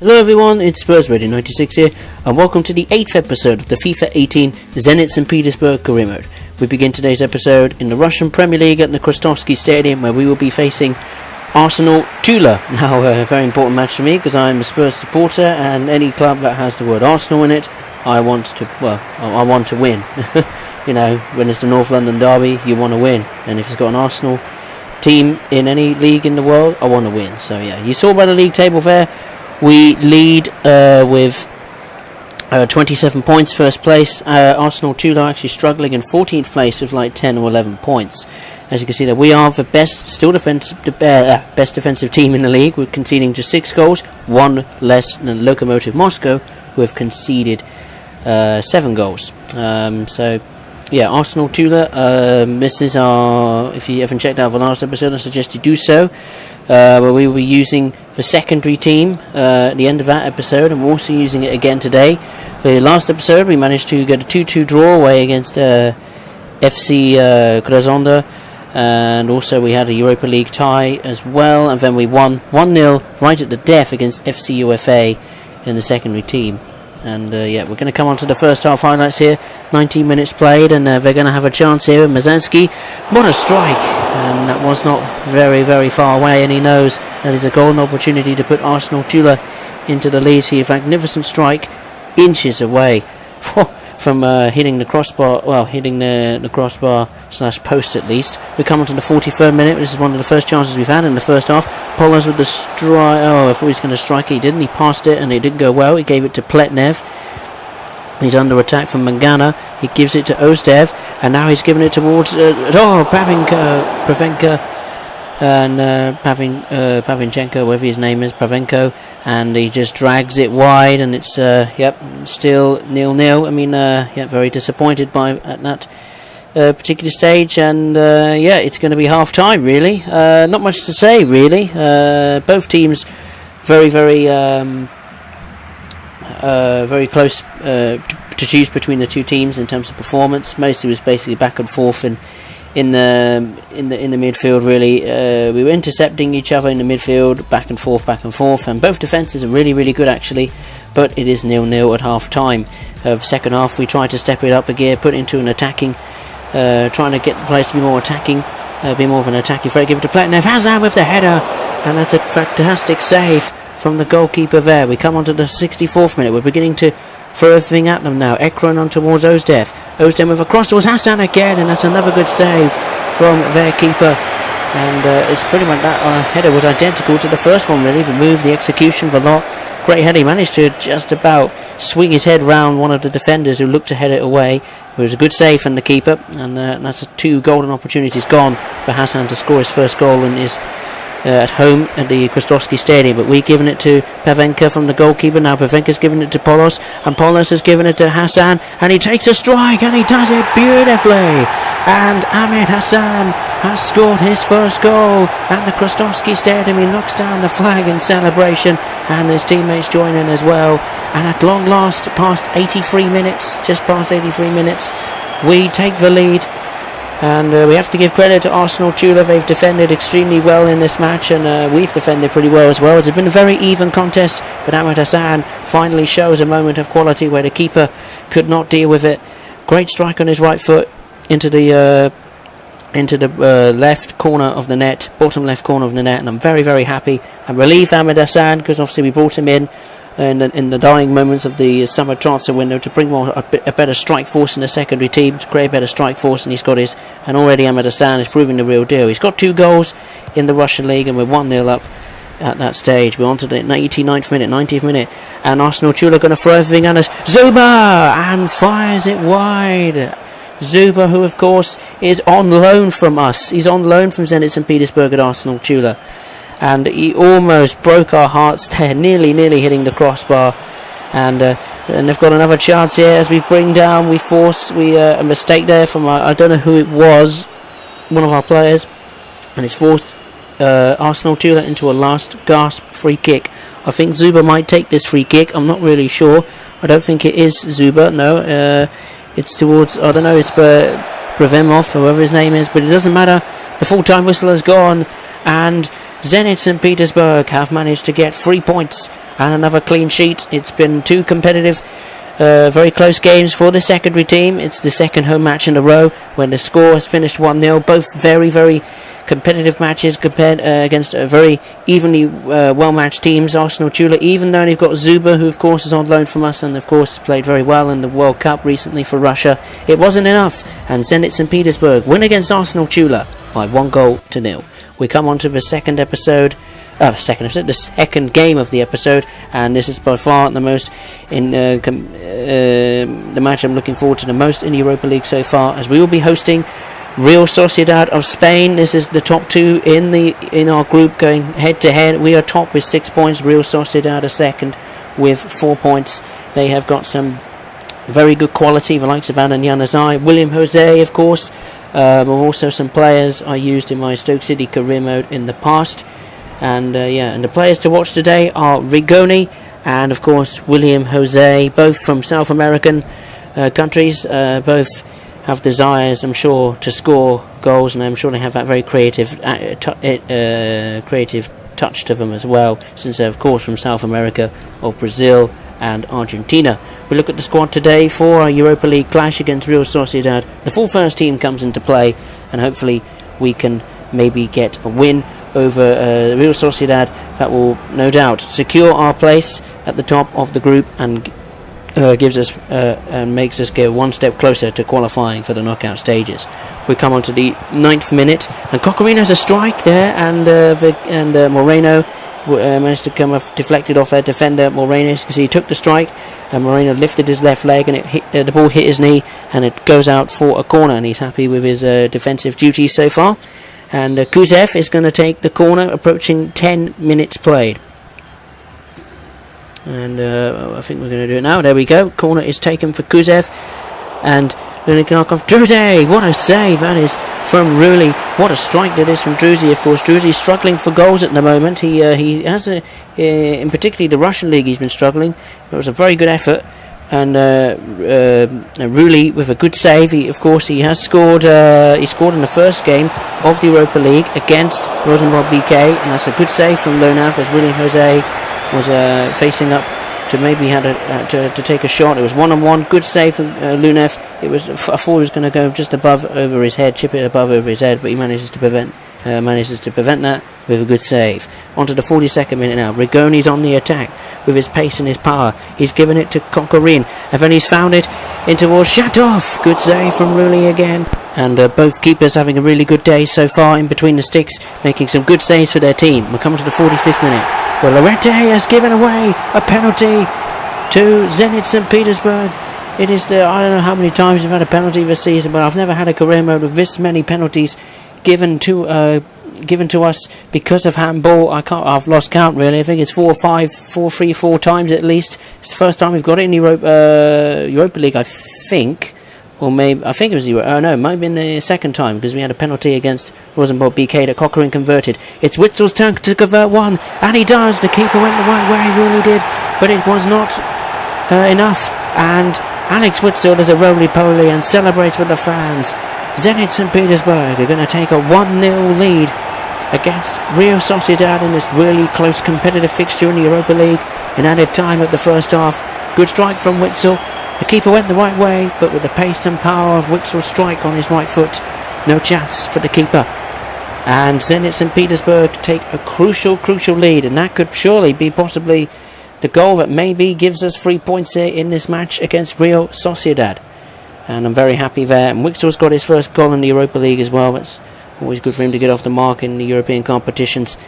Hello everyone, it's Spurs Radio 96 here, and welcome to the 8th episode of the FIFA 18 Zenit St Petersburg career mode. We begin today's episode in the Russian Premier League at the Krastovsky Stadium, where we will be facing Arsenal Tula. Now, a very important match for me because I'm a Spurs supporter, and any club that has the word Arsenal in it, I want to win. You know, when it's the North London derby, you want to win, and if it's got an Arsenal team in any league in the world, I want to win. So yeah, you saw by the league table there, we lead with 27 points, first place. Arsenal Tula actually struggling in 14th place with like 10 or 11 points. As you can see, that we are the best defensive team in the league. We're conceding just 6 goals, one less than Lokomotiv Moscow, who have conceded 7 goals. So yeah, Arsenal Tula. This is our. If you haven't checked out the last episode, I suggest you do so. Where we will be using the secondary team at the end of that episode, and we're also using it again today. The last episode, we managed to get a 2-2 draw away against FC Krasnodar, and also we had a Europa League tie as well, and then we won 1-0 right at the death against FC UFA in the secondary team. And yeah, we're going to come on to the first half highlights here. 19 minutes played, and they're going to have a chance here. Mazansky, what a strike! And that was not very, very far away, and he knows that is a golden opportunity to put Arsenal Tula into the lead here. Magnificent strike, inches away from hitting the crossbar. Well, hitting the crossbar / post at least. We come on to the 43rd minute. This is one of the first chances we've had in the first half. Polas with the strike. Oh, I thought he was going to strike it. He didn't. He passed it, and it didn't go well. He gave it to Pletnev. He's under attack from Mangana. He gives it to Ozdev, and now he's giving it towards Pravenka and Pavinchenko, whatever his name is, Pravenko, and he just drags it wide, and it's still 0-0. I mean, very disappointed at that particular stage, and it's going to be half time really. Not much to say really. Both teams very close to choose between the two teams in terms of performance. Mostly was basically back and forth in the midfield really. We were intercepting each other in the midfield, back and forth, and both defences are really good actually. But it is 0-0 at half time. Second half we tried to step it up a gear, put it into an attacking, trying to get the players to be more attacking, be more of an attacking threat. Give it to Pletnev, Hazan with the header, and that's a fantastic save from the goalkeeper there. We come on to the 64th minute. We're beginning to throw everything at them now. Ekron on towards Ozdev. Ozdev with a cross towards Hassan again, and that's another good save from their keeper. And it's pretty much that header was identical to the first one really. The move, the execution, the lot. Great header. He managed to just about swing his head round one of the defenders who looked to head it away. It was a good save from the keeper, and that's 2 golden opportunities gone for Hassan to score his first goal in his at home at the Krastovsky Stadium. But we've given it to Pavenka from the goalkeeper. Now Pavenka's given it to Polos, and Polos has given it to Hassan, and he takes a strike, and he does it beautifully. And Ahmed Hassan has scored his first goal at the Krastovsky Stadium. He knocks down the flag in celebration, and his teammates join in as well. And at long last, just past 83 minutes, we take the lead. And we have to give credit to Arsenal Tula. They've defended extremely well in this match, and we've defended pretty well as well. It's been a very even contest, but Ahmed Hassan finally shows a moment of quality where the keeper could not deal with it. Great strike on his right foot into the left corner of the net, bottom left corner of the net, and I'm very happy and relieved Ahmed Hassan, because obviously we brought him in the dying moments of the summer transfer window to bring a better strike force in the secondary team, to create a better strike force, and he's got his, and already Ahmed Hassan is proving the real deal. He's got 2 goals in the Russian league, and we're 1-0 up at that stage. We're on to the 89th minute, 90th minute, and Arsenal Tula going to throw everything at us. Zuba! And fires it wide. Zuba, who of course is on loan from us. He's on loan from Zenit St Petersburg at Arsenal Tula. And he almost broke our hearts there, nearly hitting the crossbar. And they've got another chance here as we bring down, a mistake there from, I don't know who it was, one of our players. And it's forced Arsenal Tula into a last gasp free kick. I think Zuba might take this free kick, I'm not really sure. I don't think it is Zuba, no. It's towards, I don't know, it's Prevemov, whoever his name is, but it doesn't matter. The full-time whistle has gone, and Zenit St Petersburg have managed to get 3 points and another clean sheet. It's been 2 competitive, very close games for the secondary team. It's the second home match in a row when the score has finished 1-0. Both very, very competitive matches compared against very evenly well-matched teams. Arsenal Tula, even though they've got Zuba, who of course is on loan from us and of course played very well in the World Cup recently for Russia, it wasn't enough, and Zenit St Petersburg win against Arsenal Tula by 1-0. We come on to the second episode, the second game of the episode, and this is by far the most the match I'm looking forward to the most in the Europa League so far, as we will be hosting Real Sociedad of Spain. This is the top 2 in our group going head to head. We are top with 6 points. Real Sociedad are second with 4 points. They have got some very good quality, the likes of Anan Januzaj, William Jose, of course. Also some players I used in my Stoke City career mode in the past. And and the players to watch today are Rigoni and of course William Jose, both from South American countries. Both have desires, I'm sure, to score goals, and I'm sure they have that very creative touch to them as well, since they're of course from South America, of Brazil and Argentina. We look at the squad today for our Europa League clash against Real Sociedad. The full first team comes into play, and hopefully we can maybe get a win over Real Sociedad that will no doubt secure our place at the top of the group and gives us and makes us go one step closer to qualifying for the knockout stages. We come on to the 9th minute, and Coquelin has a strike there, and Moreno managed to come off, deflected off their defender. Moreno, you can see, he took the strike, and Moreno lifted his left leg, and the ball hit his knee, and it goes out for a corner, and he's happy with his defensive duties so far. And Kuzev is going to take the corner, approaching 10 minutes played. And I think we're going to do it now. There we go. Corner is taken for Kuzev. And then it can knock off Druzy. What a save that is from Rulli. What a strike that is from Druzy. Of course, Druzy's struggling for goals at the moment. He has, in particularly the Russian league, he's been struggling. But it was a very good effort. And Rulli with a good save. He has scored. He scored in the first game of the Europa League against Rosenborg BK, and that's a good save from Lonav, as William Jose was facing up to maybe to take a shot. It was 1-on-1. Good save from Lunev. I thought he was going to go just above over his head, chip it above over his head, but he manages to prevent that with a good save. On to the 42nd minute now. Rigoni's on the attack with his pace and his power. He's given it to Coquelin, and then he's found it in towards Shatov. Good save from Rulli again. And both keepers having a really good day so far in between the sticks, making some good saves for their team. We're coming to the 45th minute. Well, Lorente has given away a penalty to Zenit St Petersburg. It is I don't know how many times we've had a penalty this season, but I've never had a career mode with this many penalties given to us because of handball. I've lost count really. I think it's 4 times at least. It's the first time we've got it in Europa League, I think. Or maybe, I think it was it might have been the second time, because we had a penalty against Rosenborg BK that Coquelin converted. It's Witzel's turn to convert one, and he does. The keeper went the right way, he really did, but it was not enough. And Alex Witzel does a roly-poly and celebrates with the fans. Zenit St Petersburg are going to take a 1-0 lead against Real Sociedad in this really close competitive fixture in the Europa League in added time at the first half. Good strike from Witzel. The keeper went the right way, but with the pace and power of Witzel's strike on his right foot, no chance for the keeper. And Zenit St Petersburg take a crucial lead, and that could surely be possibly the goal that maybe gives us 3 points here in this match against Real Sociedad. And I'm very happy there. And Witzel's got his first goal in the Europa League as well. That's always good for him to get off the mark in the European competitions.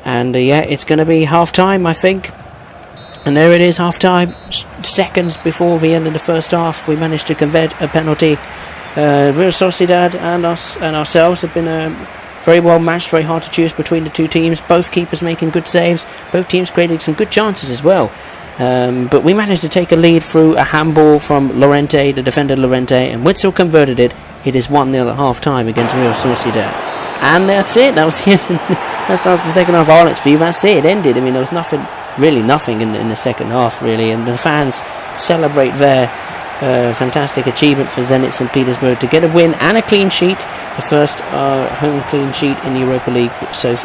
And it's going to be half-time, I think. And there it is, half-time. Seconds before the end of the first half, we managed to convert a penalty. Real Sociedad and ourselves have been very well matched, very hard to choose between the two teams. Both keepers making good saves. Both teams creating some good chances as well. But we managed to take a lead through a handball from Lorente, the defender Lorente, and Witzel converted it. It is 1-0 at half-time against Real Sociedad. And that's it. That was it. That's the second half highlights for you. That's it. It ended. I mean, there was nothing in the second half, really. And the fans celebrate their fantastic achievement for Zenit St Petersburg to get a win and a clean sheet. The first home clean sheet in the Europa League so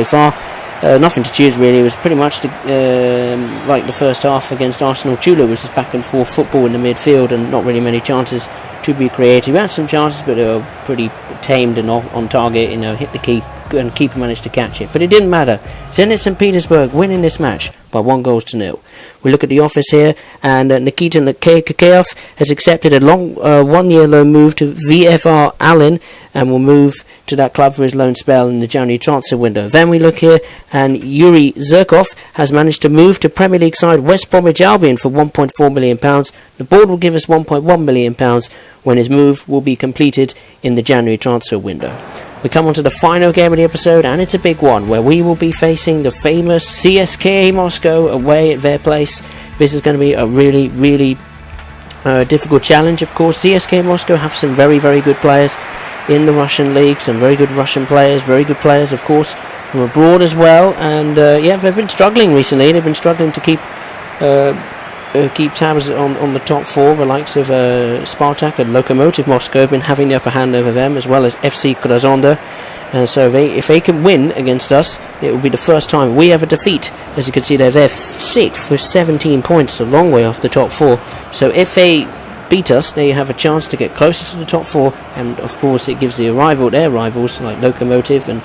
far. nothing to choose really. It was pretty much like the first half against Arsenal Tula, which is back and forth football in the midfield and not really many chances to be created. We had some chances, but they were pretty tamed and on target. Hit the keeper, and keeper managed to catch it, but it didn't matter. Zenit St Petersburg winning this match by 1-0. We look at the office here, and Nikita Kakayev has accepted a long 1-year loan move to VFR Allen and will move to that club for his loan spell in the January transfer window. Then we look here, and Yuri Zirkov has managed to move to Premier League side West Bromwich Albion for £1.4 million. The board will give us £1.1 million when his move will be completed in the January transfer window. We come on to the final game of the episode, and it's a big one, where we will be facing the famous CSKA Moscow away at their place. This is going to be a really, really difficult challenge, of course. CSKA Moscow have some very, very good players in the Russian league, some very good Russian players, very good players, of course, from abroad as well. And, they've been struggling recently. They've been struggling to keep tabs on the top four. The likes of Spartak and Lokomotiv Moscow have been having the upper hand over them, as well as FC Krasnodar. So if they can win against us, it will be the first time we have a defeat. As you can see, they're 6th with 17 points, a long way off the top four. So if they beat us, they have a chance to get closer to the top four, and of course it gives their rivals like Lokomotiv and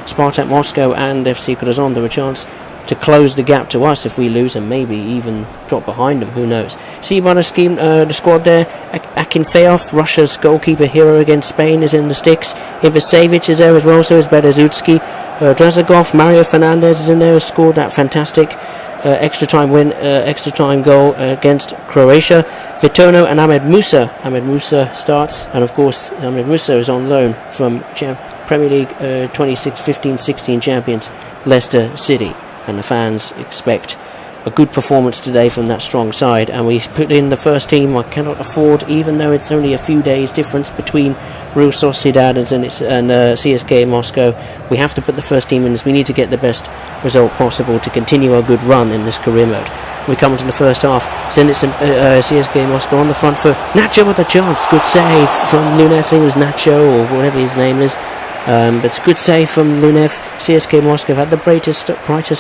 Spartak Moscow and FC Krasnodar a chance to close the gap to us if we lose, and maybe even drop behind them, who knows. See by the squad there, Akinfeev, Russia's goalkeeper hero against Spain, is in the sticks. Ivasevic is there as well, so is Berezutski. Drazagov, Mario Fernandez is in there, has scored that fantastic extra time goal against Croatia. Vitono and Ahmed Musa. Ahmed Musa starts, and of course Ahmed Musa is on loan from Premier League 15-16 champions Leicester City. And the fans expect a good performance today from that strong side, and we put in the first team. I cannot afford, even though it's only a few days difference between Real Sociedad and CSKA Moscow, we have to put the first team in, as we need to get the best result possible to continue our good run in this career mode. We come into the first half. Zenit CSKA Moscow on the front foot. Nacho with a chance, good save from Lunev. I think it was Nacho or whatever his name is. But it's a good save from Lunev. CSKA Moscow had the brightest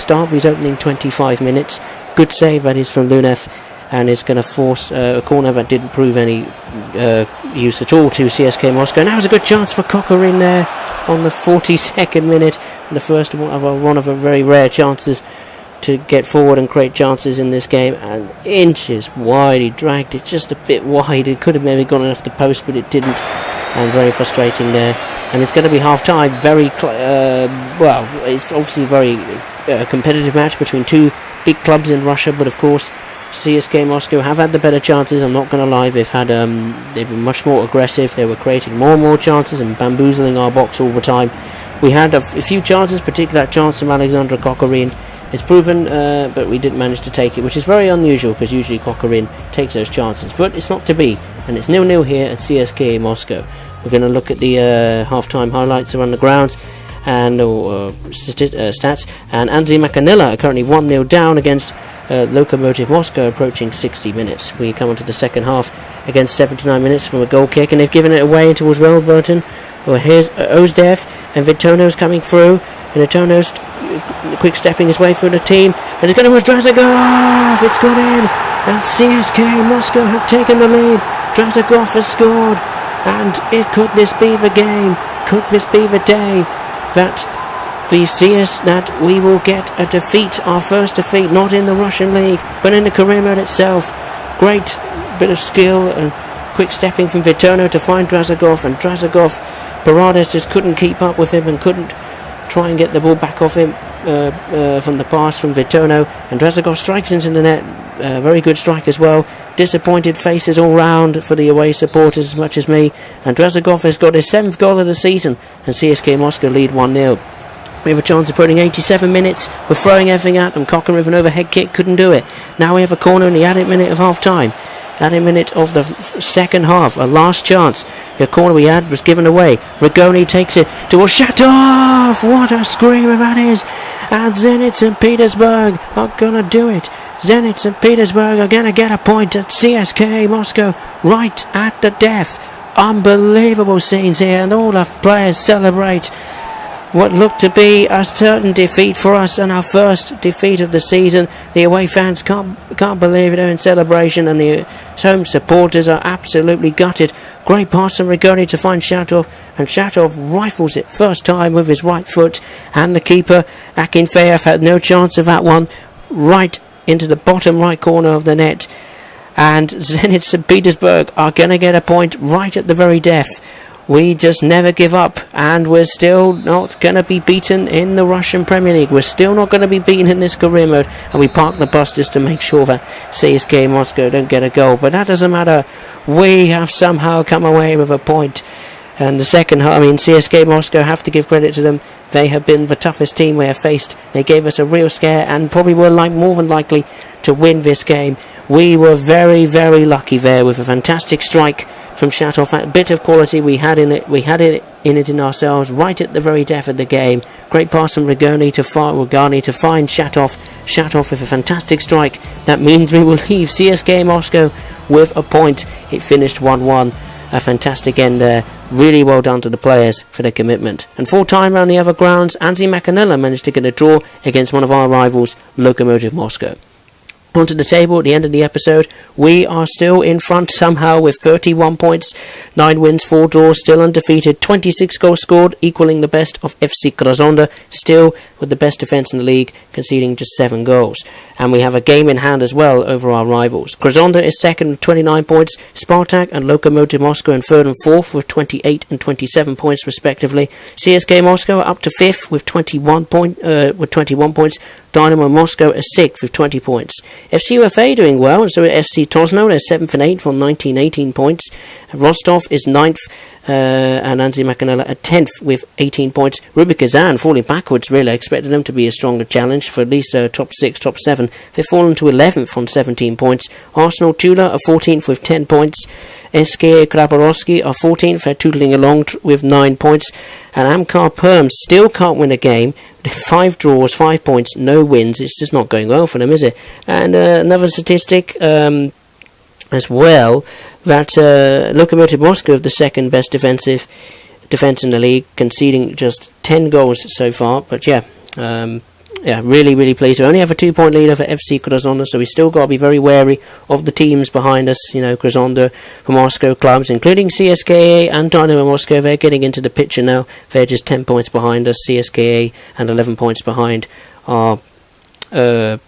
start of his opening 25 minutes. Good save, that is, from Lunev, and it's going to force a corner that didn't prove any use at all to CSKA Moscow. Now it's a good chance for Kokorin there on the 42nd minute. The first one of the very rare chances to get forward and create chances in this game, and inches wide. He dragged it just a bit wide. It could have maybe gone off the post, but it didn't, and very frustrating there. And it's going to be half-time. It's obviously a very competitive match between two big clubs in Russia, but of course CSKA Moscow have had the better chances. I'm not going to lie, they've been much more aggressive. They were creating more and more chances and bamboozling our box all the time. We had a few chances, particularly that chance from Alexander Kokorin. It's proven, but we didn't manage to take it, which is very unusual, because usually Kokorin takes those chances. But it's not to be, and it's 0-0 here at CSKA Moscow. We're going to look at the half-time highlights around the grounds and stats. And Anzi Makanilla are currently 1-0 down against Lokomotiv Moscow, approaching 60 minutes. We come into the second half against 79 minutes from a goal kick, and they've given it away towards Wilburton. Well, here's Ozdev, and Vitono's coming through, and Vitono's quick stepping his way through the team, and it's going to Drazagov. It's gone in, and CSKA Moscow have taken the lead. Drazagov has scored, and could this be the game? Could this be the day that we will get a defeat, our first defeat, not in the Russian league, but in the career mode itself? Great bit of skill and quick stepping from Vitono to find Drazagov, and Parades just couldn't keep up with him and couldn't try and get the ball back off him from the pass from Vitono, and Drazagov strikes into the net. Very good strike as well. Disappointed faces all round for the away supporters as much as me, and Drazagov has got his 7th goal of the season, and CSKA Moscow lead 1-0. We have a chance of putting 87 minutes. We're throwing everything at them. Cochran with an overhead kick, couldn't do it. Now we have a corner in the added minute of half time. Added minute of the second half, a last chance. The corner we had was given away. Rigoni takes it towards Shatov. What a screamer that is. And Zenit St Petersburg are going to do it. Zenit St Petersburg are going to get a point at CSKA Moscow right at the death. Unbelievable scenes here, and all the players celebrate. what looked to be a certain defeat for us, and our first defeat of the season. The away fans can't believe it. They're in celebration, and the home supporters are absolutely gutted. Great pass from Rigoni to find Shatov, and Shatov rifles it first time with his right foot, and the keeper Akinfeev had no chance of that one, right into the bottom right corner of the net. And Zenit St Petersburg are going to get a point right at the very death. We just never give up, and we're still not going to be beaten in the Russian Premier League. We're still not going to be beaten in this career mode, and we park the bus just to make sure that CSKA Moscow don't get a goal. But that doesn't matter. We have somehow come away with a point. And the second half, CSKA Moscow, have to give credit to them. They have been the toughest team we have faced. They gave us a real scare, and probably were more than likely to win this game. We were very, very lucky there with a fantastic strike from Shatov. A bit of quality we had in it. We had it in ourselves right at the very death of the game. Great pass from Rigoni to find Shatov. Shatov with a fantastic strike. That means we will leave CSKA Moscow with a point. It finished 1-1. A fantastic end there. Really well done to the players for their commitment. And full time around the other grounds, Anzi Makanella managed to get a draw against one of our rivals, Lokomotiv Moscow. Onto the table at the end of the episode, we are still in front somehow with 31 points, 9 wins, 4 draws, still undefeated, 26 goals scored, equaling the best of FC Krasnodar, still with the best defence in the league, conceding just 7 goals. And we have a game in hand as well over our rivals. Krasnodar is second with 29 points, Spartak and Lokomotiv Moscow in third and fourth with 28 and 27 points respectively. CSKA Moscow are up to fifth with 21 points. Dynamo Moscow is sixth with 20 points. FC UFA doing well, and so is FC Tosno. They're 7th and 8th on 18 points. Rostov is 9th, and Anzi Makanella at 10th with 18 points. Rubik Kazan falling backwards, really. I expected them to be a stronger challenge for at least top 6, top 7. They've fallen to 11th on 17 points. Arsenal Tula are 14th with 10 points. SKA Khabarovsky are 14th, they're tootling along with 9 points. And Amkar Perm still can't win a game. 5 draws, 5 points, no wins. It's just not going well for them, is it? And another statistic as well, that Lokomotiv Moscow have the second best defence in the league, conceding just 10 goals so far. But really, really pleased. We only have a 2-point lead over FC Krasnodar, so we still got to be very wary of the teams behind us. Krasnodar, Moscow clubs, including CSKA and Dynamo Moscow. They're getting into the picture now. They're just 10 points behind us, CSKA, and 11 points behind our Dynamo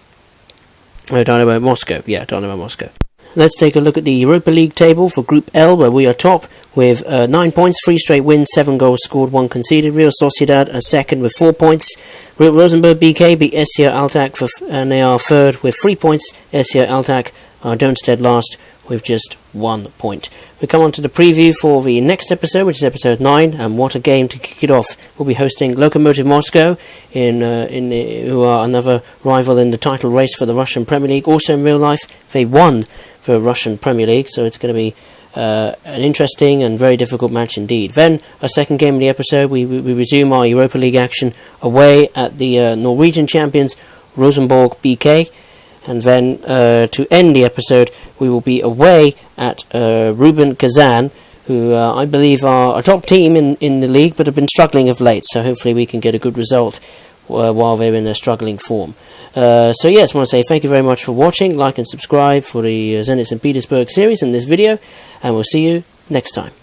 Moscow. Yeah, Dynamo Moscow. Let's take a look at the Europa League table for Group L, where we are top with 9 points, 3 straight wins, 7 goals scored, 1 conceded. Real Sociedad are second with 4 points. Rosenborg BK beat SCA Altak, and they are third with 3 points. SCA Altak are Donstedt last with just 1 point. We come on to the preview for the next episode, which is episode 9, and what a game to kick it off. We'll be hosting Lokomotiv Moscow, who are another rival in the title race for the Russian Premier League. Also in real life, they won the Russian Premier League, so it's going to be an interesting and very difficult match indeed. Then, our second game of the episode, we resume our Europa League action away at the Norwegian champions, Rosenborg BK. And then, to end the episode, we will be away at Rubin Kazan, who I believe are a top team in the league, but have been struggling of late. So hopefully we can get a good result while they're in a struggling form. I just want to say thank you very much for watching. Like and subscribe for the Zenit St Petersburg series in this video, and we'll see you next time.